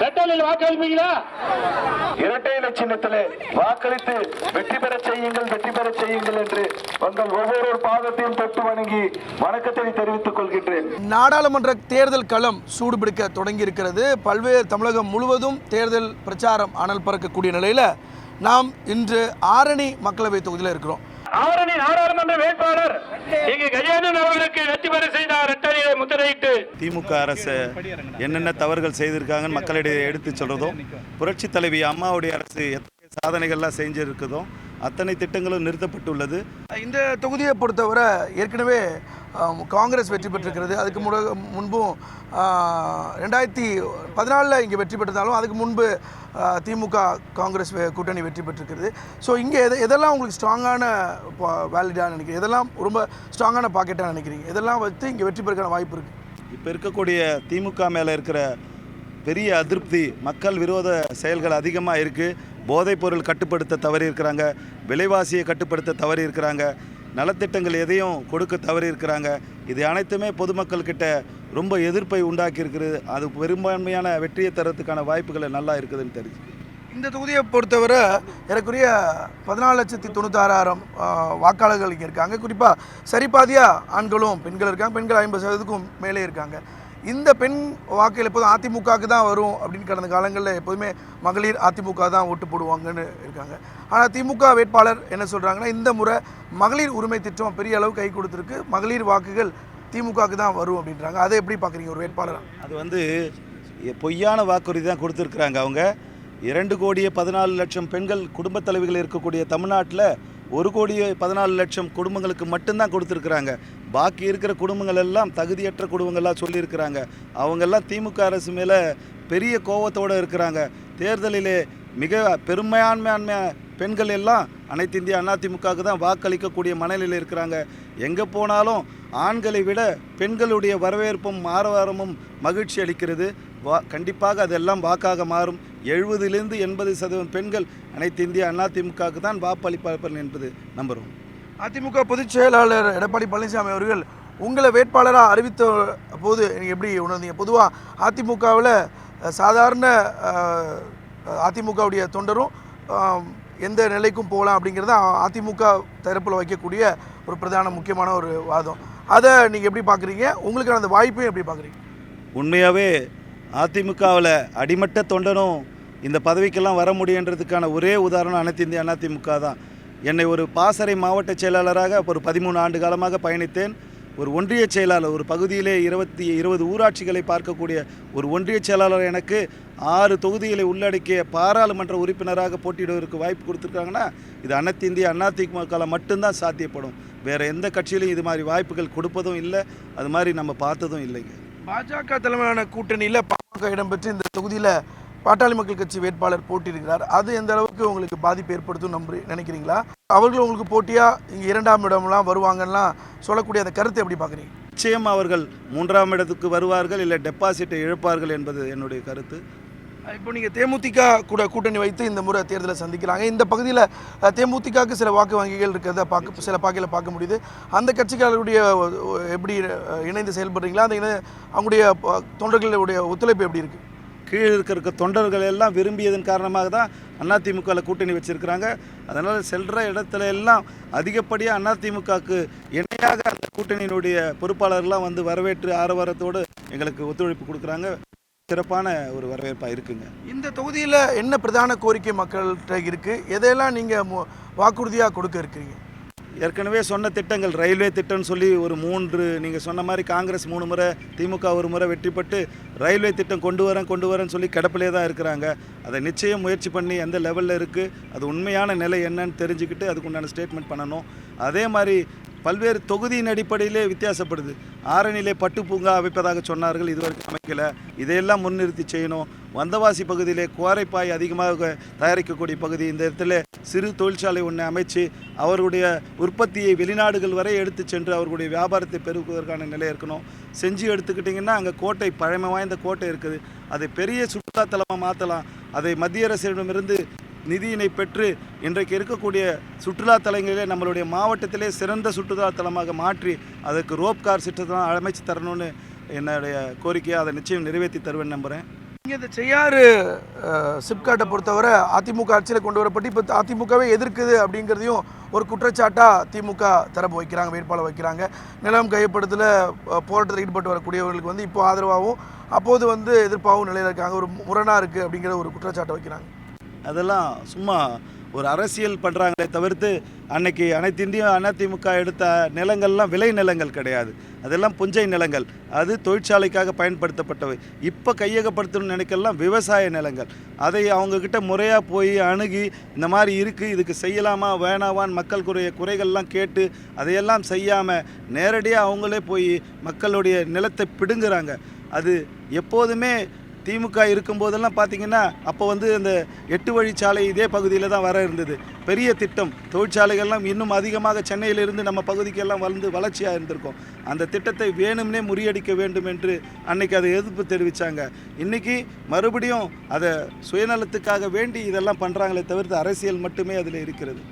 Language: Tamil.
ரெட்டையில வாக்களிப்பீங்களா? இரட்டை இலை சின்னத்திலே வாக்களித்து வெற்றி பெற செய்யுங்கள், வெற்றி பெற செய்யுங்கள் என்று உங்கள் ஒவ்வொரு பாதத்தையும் தொட்டு வணங்கி வணக்கத்தை தெரிவித்துக் கொள்கின்றேன். நாடாளுமன்ற தேர்தல் களம் சூடுபிடிக்க தொடங்கி இருக்கிறது. பல்வேறு தமிழகம் முழுவதும் தேர்தல் பிரச்சாரம் அனல் பறக்கக்கூடிய நிலையில் நாம் இன்று ஆரணி மக்களவை தொகுதியில் இருக்கிறோம். ஆரணி நாடாளுமன்ற வேட்பாளர் இங்கு கஜேந்திரன் அவர்களுக்கு வெற்றி பெற செய்தார். ரெட்டையிலை முத்திரையிட்டு திமுக அரசு என்னென்ன தவறுகள் செய்திருக்காங்கன்னு மக்களிடையே எடுத்து சொல்றதும், புரட்சி தலைவி அம்மாவுடைய அரசு எத்தனை சாதனைகள்லாம் செஞ்சிருக்குதோ அத்தனை திட்டங்களும் நிறுத்தப்பட்டுள்ளது. இந்த தொகுதியை பொறுத்தவரை ஏற்கனவே காங்கிரஸ் வெற்றி பெற்றிருக்கிறது. அதுக்கு முன்பும் 2014 இங்கே வெற்றி பெற்றிருந்தாலும் அதுக்கு முன்பு திமுக காங்கிரஸ் கூட்டணி வெற்றி பெற்றிருக்கிறது. ஸோ இங்கே எதெல்லாம் உங்களுக்கு ஸ்ட்ராங்கான வேலிடாக நினைக்கிறீங்க? எதெல்லாம் ரொம்ப ஸ்ட்ராங்கான பாக்கெட்டாக நினைக்கிறீங்க? இதெல்லாம் வச்சு இங்கே வெற்றி பெறக்கான வாய்ப்பு இருக்குது? இப்போ இருக்கக்கூடிய திமுக மேலே இருக்கிற பெரிய அதிருப்தி, மக்கள் விரோத செயல்கள் அதிகமாக இருக்குது. போதைப்பொருள் கட்டுப்படுத்த தவறி இருக்கிறாங்க, விலைவாசியை கட்டுப்படுத்த தவறி இருக்கிறாங்க, நலத்திட்டங்கள் எதையும் கொடுக்க தவறி இருக்கிறாங்க. இது அனைத்துமே பொதுமக்கள்கிட்ட ரொம்ப எதிர்ப்பை உண்டாக்கி இருக்கிறது. அது பெரும்பான்மையான வெற்றியை தரத்துக்கான வாய்ப்புகள் நல்லா இருக்குதுன்னு தெரிஞ்சு. இந்த தொகுதியை பொறுத்தவரை ஏறக்குறைய 14,96,000 வாக்காளர்கள் இங்கே இருக்காங்க. குறிப்பாக சரிபாதியாக ஆண்களும் பெண்கள் இருக்காங்க. பெண்கள் 50%க்கும் மேலே இருக்காங்க. இந்த பெண் வாக்குகள் எப்போதும் அதிமுகவுக்கு தான் வரும் அப்படின்னு கடந்த காலங்களில் எப்போதுமே மகளிர் அதிமுக தான் ஓட்டு போடுவாங்கன்னு இருக்காங்க. ஆனால் திமுக வேட்பாளர் என்ன சொல்கிறாங்கன்னா, இந்த முறை மகளிர் உரிமை திட்டம் பெரிய அளவு கை கொடுத்துருக்கு, மகளிர் வாக்குகள் திமுகவுக்கு தான் வரும் அப்படின்றாங்க. அதை எப்படி பார்க்குறீங்க ஒரு வேட்பாளராக? அது பொய்யான வாக்குறுதி தான் கொடுத்துருக்குறாங்க. அவங்க 2,14,00,000 பெண்கள் குடும்பத் தலைவிகள் இருக்கக்கூடிய தமிழ்நாட்டில் 1,14,00,000 குடும்பங்களுக்கு மட்டும்தான் கொடுத்துருக்குறாங்க. பாக்கி இருக்கிற குடும்பங்கள் எல்லாம் தகுதியற்ற குடும்பங்கள்லாம் சொல்லியிருக்கிறாங்க. அவங்கெல்லாம் திமுக அரசு மேலே பெரிய கோபத்தோடு இருக்கிறாங்க. தேர்தலிலே மிக பெரும்பான்மையான பெண்கள் எல்லாம் அனைத்து இந்திய அதிமுகவுக்கு தான் வாக்களிக்கக்கூடிய மனநிலையில் இருக்கிறாங்க. எங்கே போனாலும் ஆண்களை விட பெண்களுடைய வரவேற்பும் ஆரவாரமும் மகிழ்ச்சி அளிக்கிறது. கண்டிப்பாக அதெல்லாம் வாக்காக மாறும். 70-80% பெண்கள் அனைத்து இந்திய அதிமுகவுக்கு தான் வாக்களிப்பார்கள் என்பது நம்புகிறோம். அதிமுக பொதுச் செயலாளர் எடப்பாடி பழனிசாமி அவர்கள் உங்களை வேட்பாளராக அறிவித்த போது நீங்கள் எப்படி உணர்ந்தீங்க? பொதுவாக அதிமுகவில் சாதாரண அதிமுகவுடைய தொண்டரும் எந்த நிலைக்கும் போகலாம் அப்படிங்கிறது அதிமுக தரப்பில் வைக்கக்கூடிய ஒரு பிரதான முக்கியமான ஒரு வாதம். அதை நீங்கள் எப்படி பார்க்குறீங்க? உங்களுக்கான அந்த வாய்ப்பையும் எப்படி பார்க்குறீங்க? உண்மையாகவே அதிமுகவில் அடிமட்ட தொண்டனும் இந்த பதவிக்கெல்லாம் வர முடியுன்றதுக்கான ஒரே உதாரணம் அனைத்து இந்திய அதிமுக தான். என்னை ஒரு பாசறை மாவட்ட செயலாளராக ஒரு 13 ஆண்டு காலமாக பயணித்தேன். ஒரு ஒன்றிய செயலாளர், ஒரு பகுதியிலே 20 ஊராட்சிகளை பார்க்கக்கூடிய ஒரு ஒன்றிய செயலாளர் எனக்கு 6 தொகுதிகளை உள்ளடக்கிய பாராளுமன்ற உறுப்பினராக போட்டியிடுவதற்கு வாய்ப்பு கொடுத்துருக்காங்கன்னா இது அனைத்து இந்திய அதிமுகவில் மட்டும்தான் சாத்தியப்படும். வேறு எந்த கட்சியிலையும் இது மாதிரி வாய்ப்புகள் கொடுப்பதும் இல்லை, அது மாதிரி நம்ம பார்த்ததும் இல்லைங்க. பாஜக தலைமையிலான கூட்டணியில் பாமக இடம்பெற்று இந்த தொகுதியில் பாட்டாளி மக்கள் கட்சி வேட்பாளர் போட்டியிருக்கிறார். அது எந்த அளவுக்கு உங்களுக்கு பாதிப்பு ஏற்படுத்தும் நினைக்கிறீங்களா? அவர்கள் உங்களுக்கு போட்டியாக இங்கே 2ஆம் இடம்லாம் வருவாங்கலாம் சொல்லக்கூடிய அந்த கருத்தை எப்படி பார்க்குறீங்க? நிச்சயம் அவர்கள் 3ஆம் இடத்துக்கு வருவார்கள், இல்லை டெபாசிட்டை இழப்பார்கள் என்பது என்னுடைய கருத்து. இப்போ நீங்கள் தேமுதிக கூட கூட்டணி வைத்து இந்த முறை தேர்தலை சந்திக்கிறாங்க. இந்த பகுதியில் தேமுதிகவுக்கு சில வாக்கு வங்கிகள் இருக்கிறத சில பாக்கையில் பார்க்க முடியுது. அந்த கட்சிக்காரர்களுடைய எப்படி இணைந்து செயல்படுறீங்களா? அந்த அவங்களுடைய தொண்டர்களுடைய ஒத்துழைப்பு எப்படி இருக்குது? கீழே இருக்கிற தொண்டர்கள் எல்லாம் விரும்பியதன் காரணமாக தான் அதிமுகவில் கூட்டணி வச்சுருக்கிறாங்க. அதனால் செல்கிற இடத்துல எல்லாம் அதிகப்படியாக அதிமுகவுக்கு இணையாக அந்த கூட்டணியினுடைய பொறுப்பாளர்கள்லாம் வந்து வரவேற்று ஆரவாரத்தோடு எங்களுக்கு ஒத்துழைப்பு கொடுக்குறாங்க. சிறப்பான ஒரு வரவேற்பாக இருக்குங்க. இந்த தொகுதியில் என்ன பிரதான கோரிக்கை மக்கள்கிட்ட இருக்குது? எதையெல்லாம் நீங்கள் வாக்குறுதியாக கொடுக்க இருக்கிறீங்க? ஏற்கனவே சொன்ன திட்டங்கள், ரயில்வே திட்டம்னு சொல்லி ஒரு 3, நீங்கள் சொன்ன மாதிரி காங்கிரஸ் 3 முறை, திமுக 1 முறை வெற்றி பெற்று ரயில்வே திட்டம் கொண்டு வரேன்னு சொல்லி கிடப்பிலே தான் இருக்கிறாங்க. அதை நிச்சயம் முயற்சி பண்ணி எந்த லெவலில் இருக்குது, அது உண்மையான நிலை என்னன்னு தெரிஞ்சுக்கிட்டு அதுக்கு உண்டான ஸ்டேட்மெண்ட் பண்ணணும். அதே மாதிரி பல்வேறு தொகுதியின் அடிப்படையிலே வித்தியாசப்படுது. ஆரணியிலே பட்டு பூங்கா அமைப்பதாக சொன்னார்கள், இதுவரைக்கும் அமைக்கலை. இதையெல்லாம் முன்னிறுத்தி செய்யணும். வந்தவாசி பகுதியிலே கோரைப்பாய் அதிகமாக தயாரிக்கக்கூடிய பகுதி, இந்த இடத்துல சிறு தொழிற்சாலை ஒன்று அமைச்சு அவர்களுடைய உற்பத்தியை வெளிநாடுகள் வரை எடுத்து சென்று அவர்களுடைய வியாபாரத்தை பெருக்குவதற்கான நிலை இருக்கணும். செஞ்சு எடுத்துக்கிட்டிங்கன்னா அங்கே கோட்டை, பழமை வாய்ந்த கோட்டை இருக்குது. அதை பெரிய சுற்றுலாத்தலமாக மாற்றலாம். அதை மத்திய அரசிடமிருந்து நிதியினை பெற்று இன்றைக்கு இருக்கக்கூடிய சுற்றுலாத்தலங்களிலே நம்மளுடைய மாவட்டத்திலே சிறந்த சுற்றுலாத்தலமாக மாற்றி அதற்கு ரோப் கார் சிட்டத்தெல்லாம் அமைச்சு தரணும்னு என்னுடைய கோரிக்கையை அதை நிச்சயம் நிறைவேற்றி தருவேன்னு நம்புகிறேன். இங்கே இந்த செய்யாறு சிப்காட்டை பொறுத்தவரை அதிமுக ஆட்சியில் கொண்டு வரப்பட்டு இப்போ அதிமுகவே எதிர்க்குது அப்படிங்கிறதையும் ஒரு குற்றச்சாட்டாக திமுக தரப்பு வைக்கிறாங்க, வேட்பாளர் வைக்கிறாங்க. நிலம் கையப்படுத்தல போராட்டத்தில் ஈடுபட்டு வரக்கூடியவர்களுக்கு வந்து இப்போ ஆதரவாகவும் அப்போது வந்து எதிர்ப்பாகவும் நிலையில் இருக்காங்க, ஒரு முரணாக இருக்குது அப்படிங்கிற ஒரு குற்றச்சாட்டை வைக்கிறாங்க. அதெல்லாம் சும்மா ஒரு அரசியல் பண்ணுறாங்களே தவிர்த்து அன்னைக்கு அனைத்து இந்திய அதிமுக எடுத்த நிலங்கள்லாம் விளை நிலங்கள் கிடையாது, அதெல்லாம் புஞ்சை நிலங்கள், அது தொழிற்சாலைக்காக பயன்படுத்தப்பட்டவை. இப்போ கையகப்படுத்தணும்னு நினைக்கலாம் விவசாய நிலங்கள். அதை அவங்கக்கிட்ட முறையாக போய் அணுகி இந்த மாதிரி இருக்குது, இதுக்கு செய்யலாமா வேணாவான்னு மக்கள் குறைகள்லாம் கேட்டு அதையெல்லாம் செய்யாமல் நேரடியாக அவங்களே போய் மக்களுடைய நிலத்தை பிடுங்குறாங்க. அது எப்போதுமே திமுக இருக்கும்போதெல்லாம் பார்த்திங்கன்னா அப்போ வந்து இந்த 8 வழிச்சாலை இதே பகுதியில் தான் வர இருந்தது. பெரிய திட்டம், தொழிற்சாலைகள்லாம் இன்னும் அதிகமாக சென்னையிலிருந்து நம்ம பகுதிக்கெல்லாம் வளர்ச்சியாக இருந்திருக்கும். அந்த திட்டத்தை வேணும்னே முறியடிக்க வேண்டும் என்று அன்னைக்கு அதை எதிர்ப்பு தெரிவித்தாங்க. இன்றைக்கி மறுபடியும் அதை சுயநலத்துக்காக வேண்டி இதெல்லாம் பண்ணுறாங்களே தவிர்த்து அரசியல் மட்டுமே அதில் இருக்கிறது.